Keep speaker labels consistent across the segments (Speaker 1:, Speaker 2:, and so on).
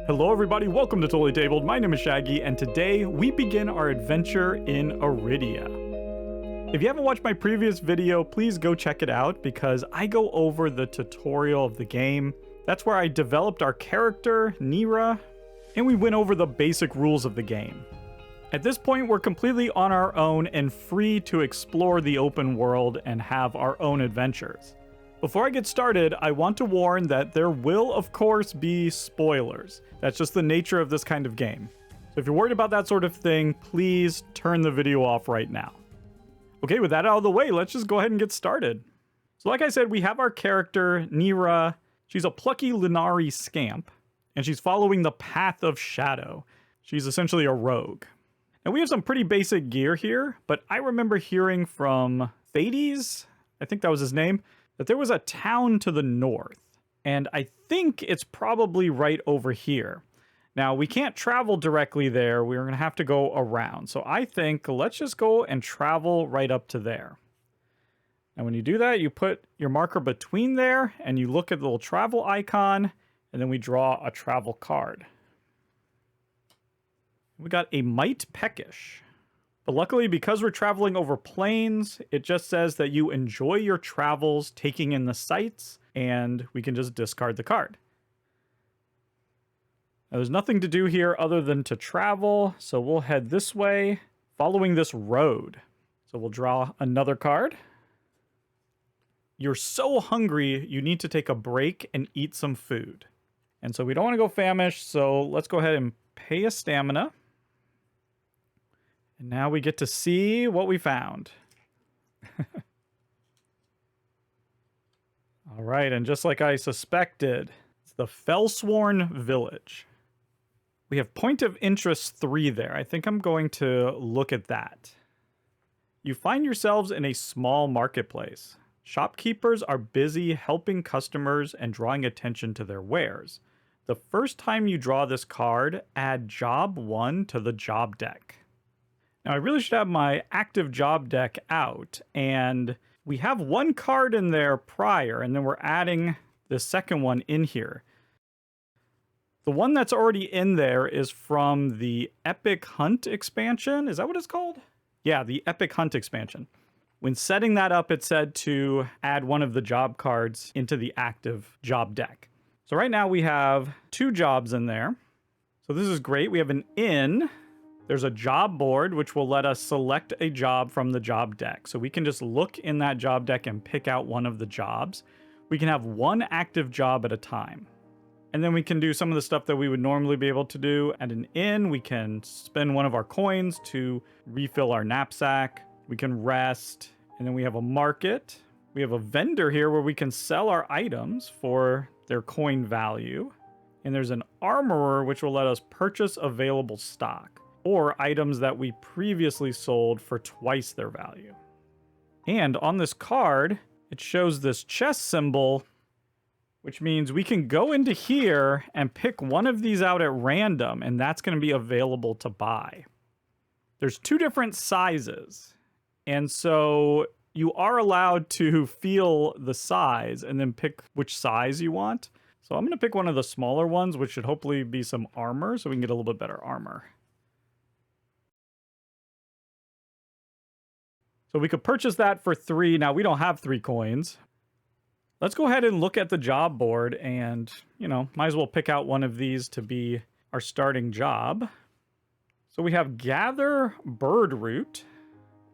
Speaker 1: Hello everybody, welcome to Totally Tabled. My name is Shaggy, and today we begin our adventure in Arydia. If you haven't watched my previous video, please go check it out because I go over the tutorial of the game. That's where I developed our character, Nira, and we went over the basic rules of the game. At this point, we're completely on our own and free to explore the open world and have our own adventures. Before I get started, I want to warn that there will, of course, be spoilers. That's just the nature of this kind of game. So if you're worried about that sort of thing, please turn the video off right now. Okay, with that out of the way, let's just go ahead and get started. So like I said, we have our character, Nira. She's a plucky Linari scamp, and she's following the path of shadow. She's essentially a rogue. Now we have some pretty basic gear here, but I remember hearing from Thades, I think that was his name, that there was a town to the north, and I think it's probably right over here. Now, we can't travel directly there. We're going to have to go around. So I think let's just go and travel right up to there. And when you do that, you put your marker between there, and you look at the little travel icon, and then we draw a travel card. We got a Might Peckish. But luckily, because we're traveling over plains, it just says that you enjoy your travels taking in the sights, and we can just discard the card. Now, there's nothing to do here other than to travel, so we'll head this way, following this road. So we'll draw another card. You're so hungry, you need to take a break and eat some food. And so we don't want to go famished, so let's go ahead and pay a stamina. And now we get to see what we found. All right, and just like I suspected, it's the Felsworn village. We have point of interest 3 there. I think I'm going to look at that. You find yourselves in a small marketplace. Shopkeepers are busy helping customers and drawing attention to their wares. The first time you draw this card, add job 1 to the job deck. Now, I really should have my active job deck out, and we have one card in there prior, and then we're adding the second one in here. The one that's already in there is from the Epic Hunt expansion. Is that what it's called? Yeah, the Epic Hunt expansion. When setting that up, it said to add one of the job cards into the active job deck. So right now we have 2 jobs in there. So this is great. We have an inn. There's a job board, which will let us select a job from the job deck. So we can just look in that job deck and pick out one of the jobs. We can have one active job at a time. And then we can do some of the stuff that we would normally be able to do. At an inn, we can spend one of our coins to refill our knapsack. We can rest. And then we have a market. We have a vendor here where we can sell our items for their coin value. And there's an armorer, which will let us purchase available stock, or items that we previously sold for twice their value. And on this card, it shows this chest symbol, which means we can go into here and pick one of these out at random, and that's going to be available to buy. There's 2 different sizes, and so you are allowed to feel the size and then pick which size you want. So I'm going to pick one of the smaller ones, which should hopefully be some armor, so we can get a little bit better armor. So we could purchase that for 3. Now, we don't have 3 coins. Let's go ahead and look at the job board and, might as well pick out one of these to be our starting job. So we have gather bird root.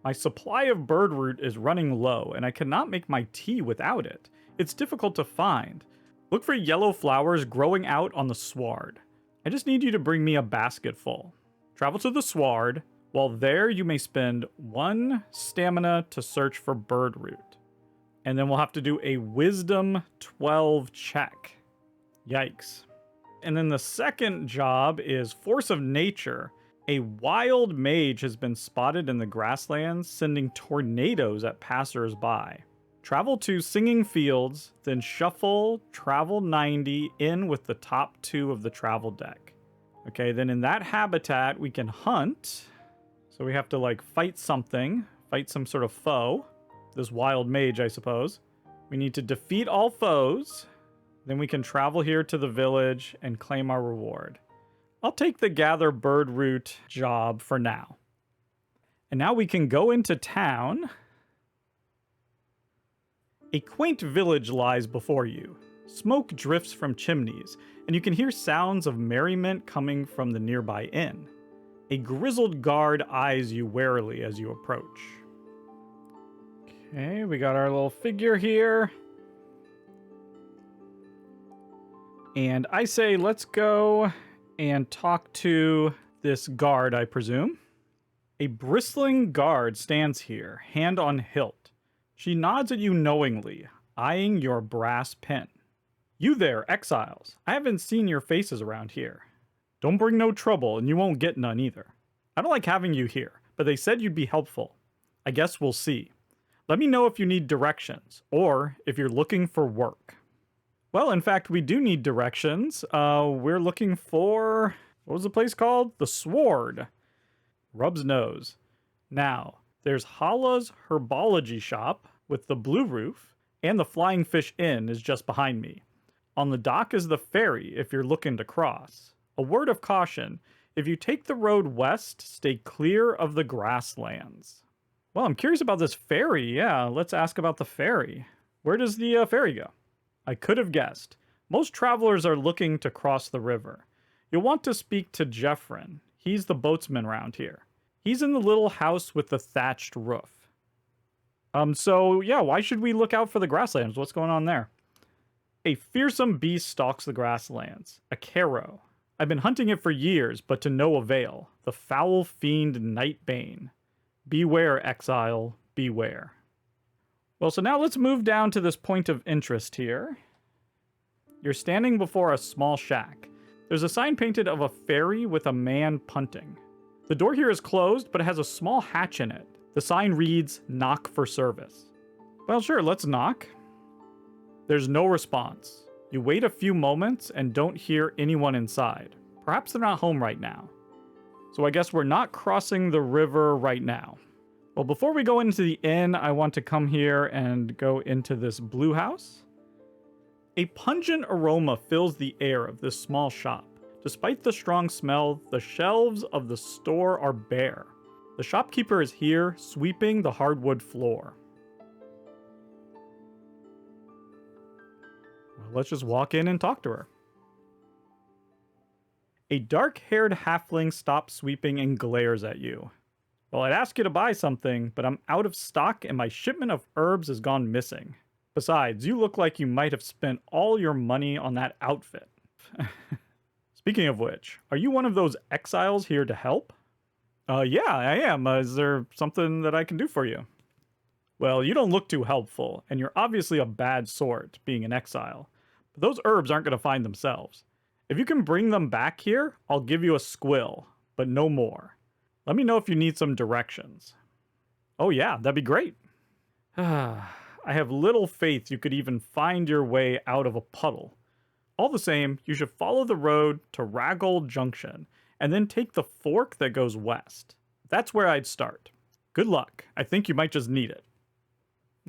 Speaker 1: My supply of bird root is running low, and I cannot make my tea without it. It's difficult to find. Look for yellow flowers growing out on the sward. I just need you to bring me a basket full. Travel to the sward. While there, you may spend 1 stamina to search for bird root. And then we'll have to do a wisdom 12 check. Yikes. And then the second job is force of nature. A wild mage has been spotted in the grasslands, sending tornadoes at passers-by. Travel to Singing Fields, then shuffle Travel 90 in with the top 2 of the travel deck. Okay, then in that habitat, we can hunt. So we have to fight something, fight some sort of foe. This wild mage, I suppose. We need to defeat all foes. Then we can travel here to the village and claim our reward. I'll take the gather bird root job for now. And now we can go into town. A quaint village lies before you. Smoke drifts from chimneys, and you can hear sounds of merriment coming from the nearby inn. A grizzled guard eyes you warily as you approach. Okay, we got our little figure here. And I say, let's go and talk to this guard, I presume. A bristling guard stands here, hand on hilt. She nods at you knowingly, eyeing your brass pin. You there, exiles. I haven't seen your faces around here. Don't bring no trouble, and you won't get none either. I don't like having you here, but they said you'd be helpful. I guess we'll see. Let me know if you need directions, or if you're looking for work. Well, in fact, we do need directions. We're looking for... what was the place called? The Sword. Rubs nose. Now, there's Hala's Herbology Shop with the blue roof, and the Flying Fish Inn is just behind me. On the dock is the ferry if you're looking to cross. A word of caution, if you take the road west, stay clear of the grasslands. Well, I'm curious about this ferry. Yeah, let's ask about the ferry. Where does the ferry go? I could have guessed. Most travelers are looking to cross the river. You'll want to speak to Jeffrin. He's the boatsman around here. He's in the little house with the thatched roof. So yeah, why should we look out for the grasslands? What's going on there? A fearsome beast stalks the grasslands. A Caro. I've been hunting it for years, but to no avail. The foul fiend Nightbane. Beware, exile, beware. Well, so now let's move down to this point of interest here. You're standing before a small shack. There's a sign painted of a ferry with a man punting. The door here is closed, but it has a small hatch in it. The sign reads, "Knock for service." Well, sure, let's knock. There's no response. You wait a few moments and don't hear anyone inside. Perhaps they're not home right now. So I guess we're not crossing the river right now. Well, before we go into the inn, I want to come here and go into this blue house. A pungent aroma fills the air of this small shop. Despite the strong smell, the shelves of the store are bare. The shopkeeper is here, sweeping the hardwood floor. Well, let's just walk in and talk to her. A dark-haired halfling stops sweeping and glares at you. Well, I'd ask you to buy something, but I'm out of stock and my shipment of herbs has gone missing. Besides, you look like you might have spent all your money on that outfit. Speaking of which, are you one of those exiles here to help? Yeah, I am. Is there something that I can do for you? Well, you don't look too helpful, and you're obviously a bad sort, being an exile. But those herbs aren't going to find themselves. If you can bring them back here, I'll give you a squill, but no more. Let me know if you need some directions. Oh yeah, that'd be great. I have little faith you could even find your way out of a puddle. All the same, you should follow the road to Raggold Junction, and then take the fork that goes west. That's where I'd start. Good luck. I think you might just need it.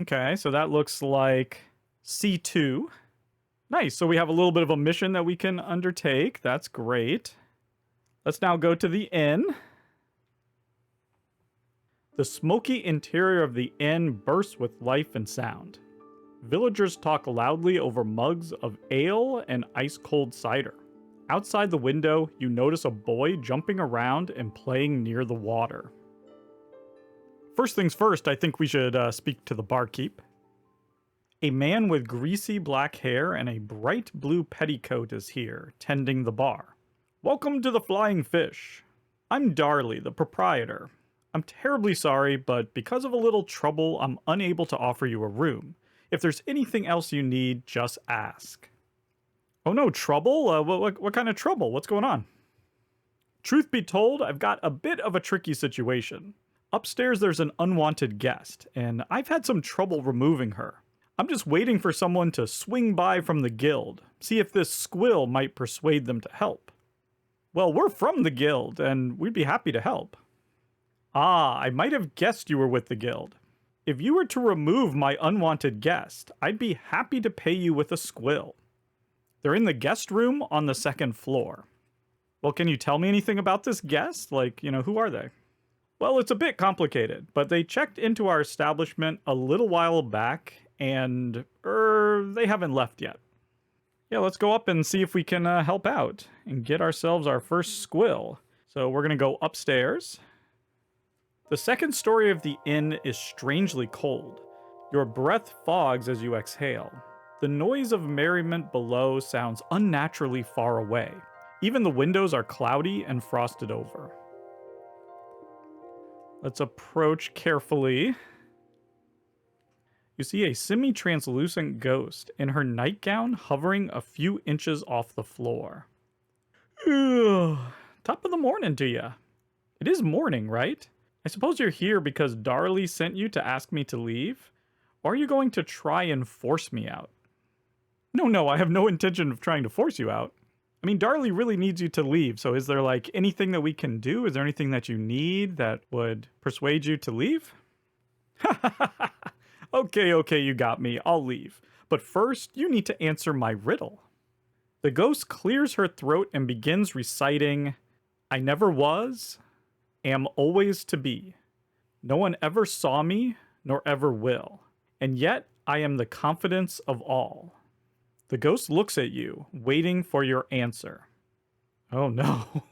Speaker 1: Okay, so that looks like C2. Nice, so we have a little bit of a mission that we can undertake. That's great. Let's now go to the inn. The smoky interior of the inn bursts with life and sound. Villagers talk loudly over mugs of ale and ice-cold cider. Outside the window, you notice a boy jumping around and playing near the water. First things first, I think we should speak to the barkeep. A man with greasy black hair and a bright blue petticoat is here, tending the bar. Welcome to the Flying Fish. I'm Darley, the proprietor. I'm terribly sorry, but because of a little trouble, I'm unable to offer you a room. If there's anything else you need, just ask. Oh no, trouble? What kind of trouble? What's going on? Truth be told, I've got a bit of a tricky situation. Upstairs there's an unwanted guest, and I've had some trouble removing her. I'm just waiting for someone to swing by from the guild, see if this Squill might persuade them to help. Well, we're from the guild, and we'd be happy to help. Ah, I might have guessed you were with the guild. If you were to remove my unwanted guest, I'd be happy to pay you with a squill. They're in the guest room on the second floor. Well, can you tell me anything about this guest? Like, who are they? Well, it's a bit complicated, but they checked into our establishment a little while back, and, they haven't left yet. Yeah, let's go up and see if we can help out and get ourselves our first Squill. So we're gonna go upstairs. The second story of the inn is strangely cold. Your breath fogs as you exhale. The noise of merriment below sounds unnaturally far away. Even the windows are cloudy and frosted over. Let's approach carefully. You see a semi-translucent ghost in her nightgown hovering a few inches off the floor. Ugh. Top of the morning to ya. It is morning, right? I suppose you're here because Darley sent you to ask me to leave? Or are you going to try and force me out? No, I have no intention of trying to force you out. I mean, Darley really needs you to leave, so is there like anything that we can do? Is there anything that you need that would persuade you to leave? Okay, you got me. I'll leave. But first, you need to answer my riddle. The ghost clears her throat and begins reciting, I never was, am always to be. No one ever saw me, nor ever will. And yet, I am the confidence of all. The ghost looks at you, waiting for your answer. Oh no.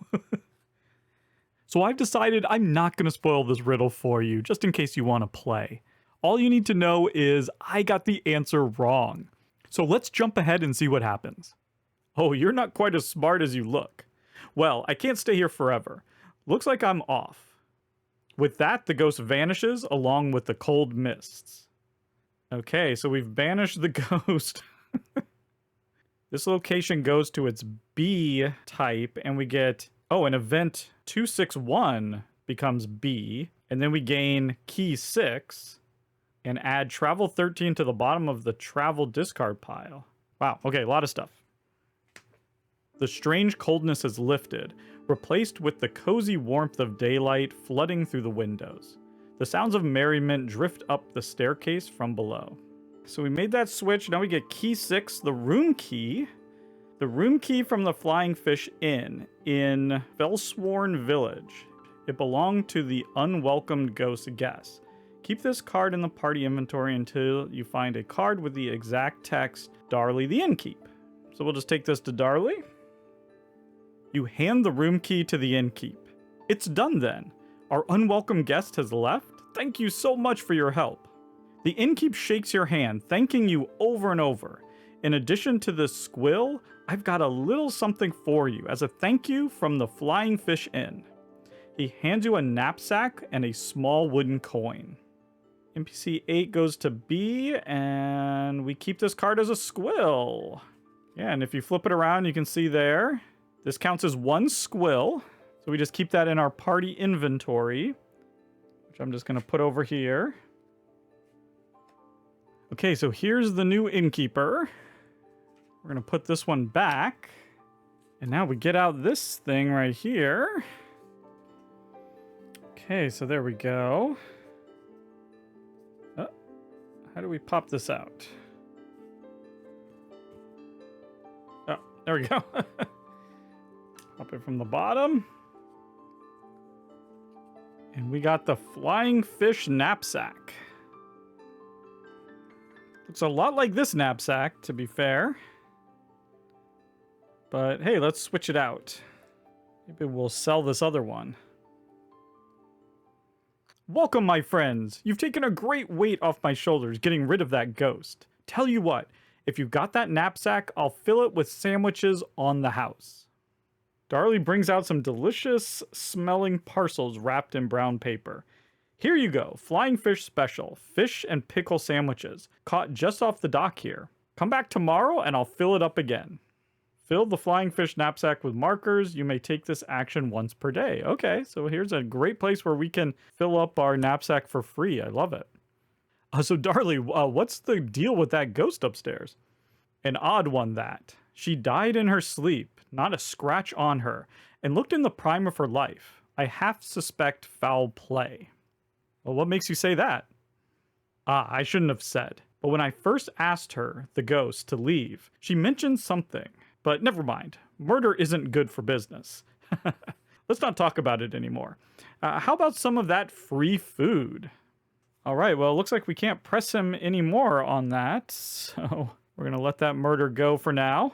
Speaker 1: So I've decided I'm not going to spoil this riddle for you, just in case you want to play. All you need to know is I got the answer wrong. So let's jump ahead and see what happens. Oh, you're not quite as smart as you look. Well, I can't stay here forever. Looks like I'm off. With that, the ghost vanishes along with the cold mists. Okay, so we've banished the ghost. This location goes to its B type, and we get, an event 261 becomes B, and then we gain key 6, and add travel 13 to the bottom of the travel discard pile. Wow, okay, a lot of stuff. The strange coldness is lifted, replaced with the cozy warmth of daylight flooding through the windows. The sounds of merriment drift up the staircase from below. So we made that switch. Now we get key 6, the room key. The room key from the Flying Fish Inn in Felsworn Village. It belonged to the unwelcomed ghost guest. Keep this card in the party inventory until you find a card with the exact text, Darley the Innkeep. So we'll just take this to Darley. You hand the room key to the innkeep. It's done then. Our unwelcome guest has left. Thank you so much for your help. The innkeep shakes your hand, thanking you over and over. In addition to this Squill, I've got a little something for you as a thank you from the Flying Fish Inn. He hands you a knapsack and a small wooden coin. NPC 8 goes to B, and we keep this card as a Squill. Yeah, and if you flip it around, you can see there, this counts as one Squill. So we just keep that in our party inventory, which I'm just going to put over here. Okay, so here's the new innkeeper. We're going to put this one back. And now we get out this thing right here. Okay, so there we go. How do we pop this out? Oh, there we go. Pop it from the bottom. And we got the Flying Fish knapsack. Looks a lot like this knapsack, to be fair. But hey, let's switch it out. Maybe we'll sell this other one. Welcome, my friends. You've taken a great weight off my shoulders getting rid of that ghost. Tell you what, if you got that knapsack, I'll fill it with sandwiches on the house. Darley brings out some delicious smelling parcels wrapped in brown paper. Here you go, Flying Fish Special, fish and pickle sandwiches, caught just off the dock here. Come back tomorrow and I'll fill it up again. Fill the Flying Fish knapsack with markers. You may take this action once per day. Okay, so here's a great place where we can fill up our knapsack for free. I love it. So Darley, what's the deal with that ghost upstairs? An odd one, that. She died in her sleep, not a scratch on her, and looked in the prime of her life. I half suspect foul play. Well, what makes you say that? I shouldn't have said. But when I first asked her, the ghost, to leave, she mentioned something. But never mind. Murder isn't good for business. Let's not talk about it anymore. How about some of that free food? All right, well, it looks like we can't press him anymore on that. So we're going to let that murder go for now.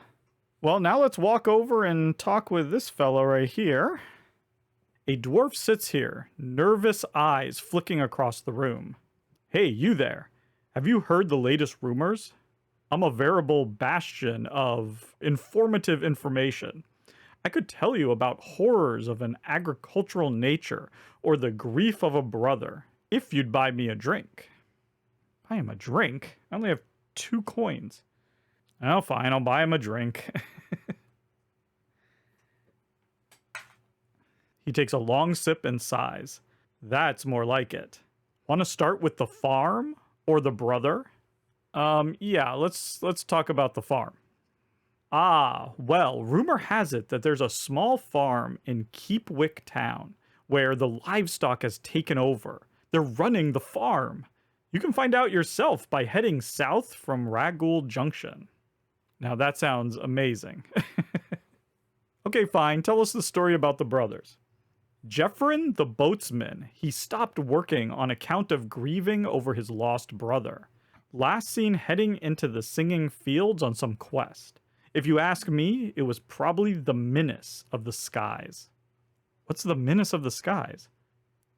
Speaker 1: Well, now let's walk over and talk with this fellow right here. A dwarf sits here, nervous eyes flicking across the room. Hey, you there. Have you heard the latest rumors? I'm a veritable bastion of informative information. I could tell you about horrors of an agricultural nature or the grief of a brother, if you'd buy me a drink. Buy him a drink? I only have 2 coins. Oh, fine, I'll buy him a drink. He takes a long sip and sighs. That's more like it. Want to start with the farm or the brother? Yeah, let's talk about the farm. Ah, well, rumor has it that there's a small farm in Keepwick town where the livestock has taken over. They're running the farm. You can find out yourself by heading south from Ragul Junction. Now that sounds amazing. Okay, fine. Tell us the story about the brothers. Jeffrin, the boatsman, he stopped working on account of grieving over his lost brother. Last seen heading into the singing fields on some quest. If you ask me, it was probably the menace of the skies. What's the menace of the skies?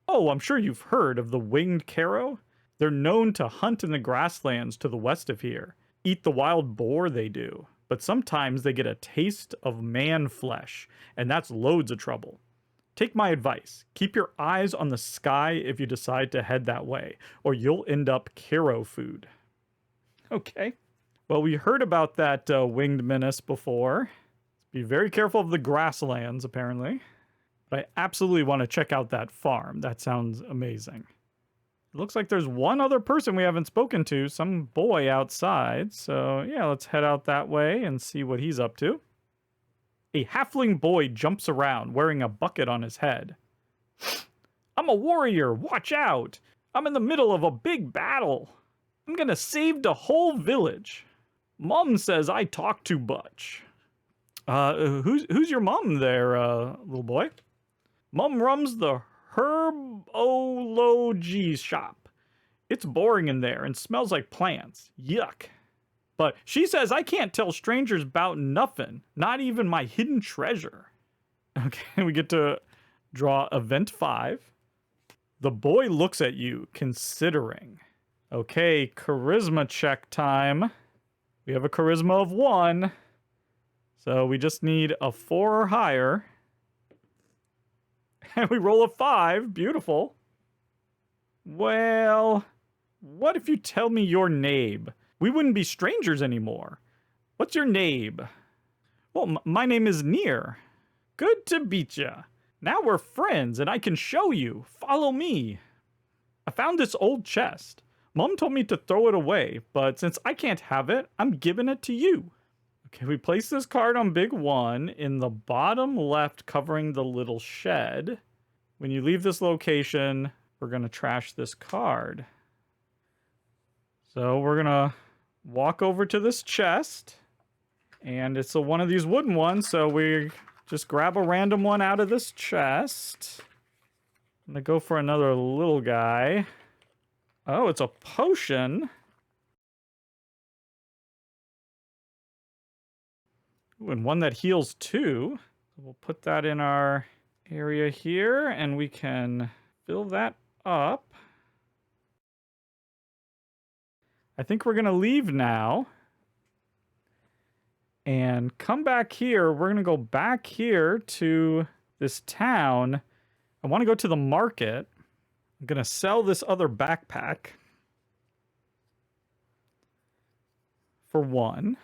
Speaker 1: Oh, I'm sure you've heard of the winged carrow. They're known to hunt in the grasslands to the west of here. Eat the wild boar they do. But sometimes they get a taste of man flesh, and that's loads of trouble. Take my advice. Keep your eyes on the sky if you decide to head that way, or you'll end up carrow food. Okay. Well, we heard about that winged menace before. Be very careful of the grasslands, apparently. But I absolutely want to check out that farm. That sounds amazing. It looks like there's one other person we haven't spoken to, some boy outside. So yeah, let's head out that way and see what he's up to. A halfling boy jumps around wearing a bucket on his head. I'm a warrior, watch out! I'm in the middle of a big battle. I'm gonna save the whole village. Mom says I talk too much. Who's your mom there, little boy? Mom runs the herbology shop. It's boring in there and smells like plants. Yuck. But she says I can't tell strangers about nothing, not even my hidden treasure. Okay, we get to draw event 5. The boy looks at you, considering. Okay, charisma check time. We have a charisma of 1. So we just need a 4 or higher. And we roll a 5. Beautiful. Well, what if you tell me your name? We wouldn't be strangers anymore. What's your name? Well, my name is Near. Good to meet ya. Now we're friends and I can show you. Follow me. I found this old chest. Mom told me to throw it away, but since I can't have it, I'm giving it to you. Okay, we place this card on big 1 in the bottom left covering the little shed. When you leave this location, we're going to trash this card. So we're going to walk over to this chest, and it's one of these wooden ones, so we just grab a random one out of this chest. I'm going to go for another little guy. Oh, it's a potion. Ooh, and one that heals 2. We'll put that in our area here, and we can fill that up. I think we're going to leave now and come back here. We're going to go back here to this town. I want to go to the market. I'm going to sell this other backpack for 1.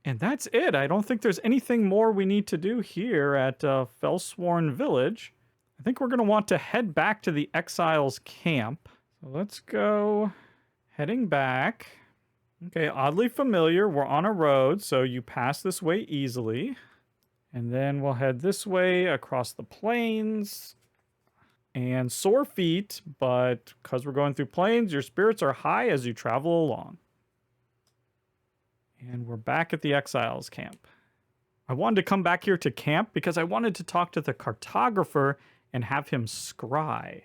Speaker 1: And that's it. I don't think there's anything more we need to do here at Felsworn Village. I think we're going to want to head back to the Exiles camp. So let's go heading back. Okay, oddly familiar. We're on a road, so you pass this way easily. And then we'll head this way across the plains. And sore feet, but because we're going through plains, your spirits are high as you travel along. And we're back at the Exiles camp. I wanted to come back here to camp because I wanted to talk to the cartographer and have him scry.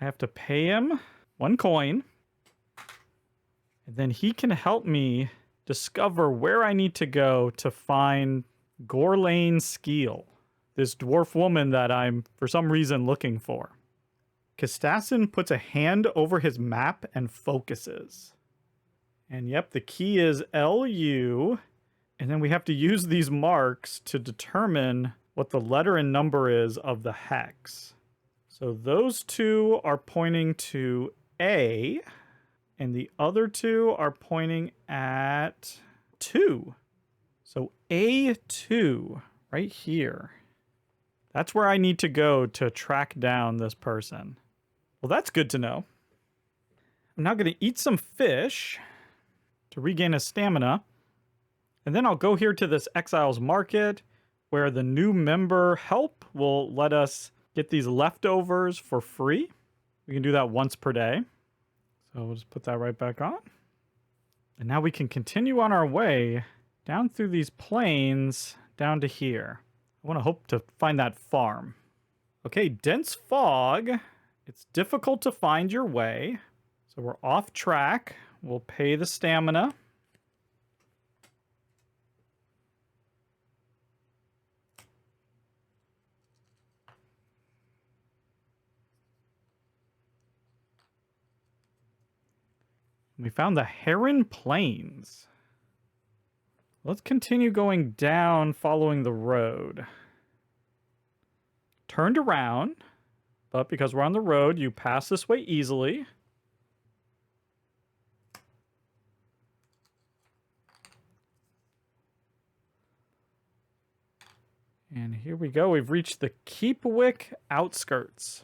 Speaker 1: I have to pay him 1 coin. And then he can help me discover where I need to go to find Gorlane Skeel, this dwarf woman that I'm, for some reason, looking for. Kistassin puts a hand over his map and focuses. And yep, the key is LU. And then we have to use these marks to determine what the letter and number is of the hex. So those 2 are pointing to A. And the other 2 are pointing at 2. So A2, right here. That's where I need to go to track down this person. Well, that's good to know. I'm now going to eat some fish to regain a stamina. And then I'll go here to this Exiles Market, where the new member help will let us get these leftovers for free. We can do that once per day. So we'll just put that right back on. And now we can continue on our way down through these plains down to here. I want to hope to find that farm. Okay, dense fog. It's difficult to find your way. So we're off track. We'll pay the stamina. We found the Heron Plains. Let's continue going down following the road. Turned around, but because we're on the road, you pass this way easily. And here we go. We've reached the Keepwick outskirts.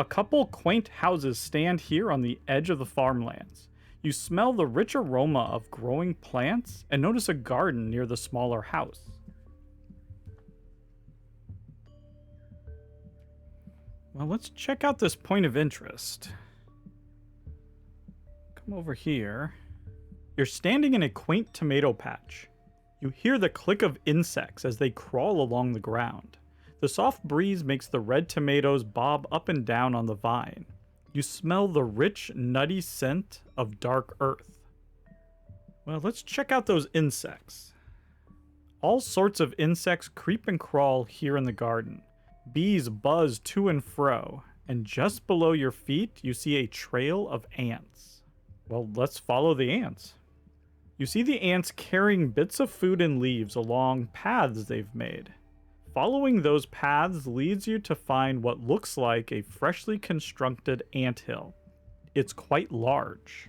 Speaker 1: A couple quaint houses stand here on the edge of the farmlands. You smell the rich aroma of growing plants and notice a garden near the smaller house. Well, let's check out this point of interest. Come over here. You're standing in a quaint tomato patch. You hear the click of insects as they crawl along the ground. The soft breeze makes the red tomatoes bob up and down on the vine. You smell the rich, nutty scent of dark earth. Well, let's check out those insects. All sorts of insects creep and crawl here in the garden. Bees buzz to and fro, and just below your feet, you see a trail of ants. Well, let's follow the ants. You see the ants carrying bits of food and leaves along paths they've made. Following those paths leads you to find what looks like a freshly constructed anthill. It's quite large.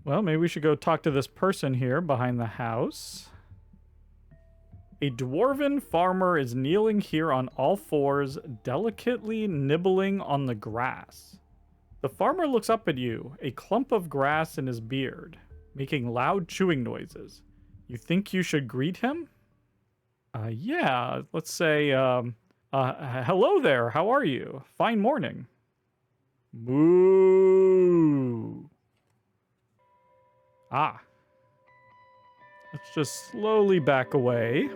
Speaker 1: Well, maybe we should go talk to this person here behind the house. A dwarven farmer is kneeling here on all fours, delicately nibbling on the grass. The farmer looks up at you, a clump of grass in his beard, making loud chewing noises. You think you should greet him? Yeah, let's say, hello there, how are you? Fine morning. Moo. Ah. Let's just slowly back away.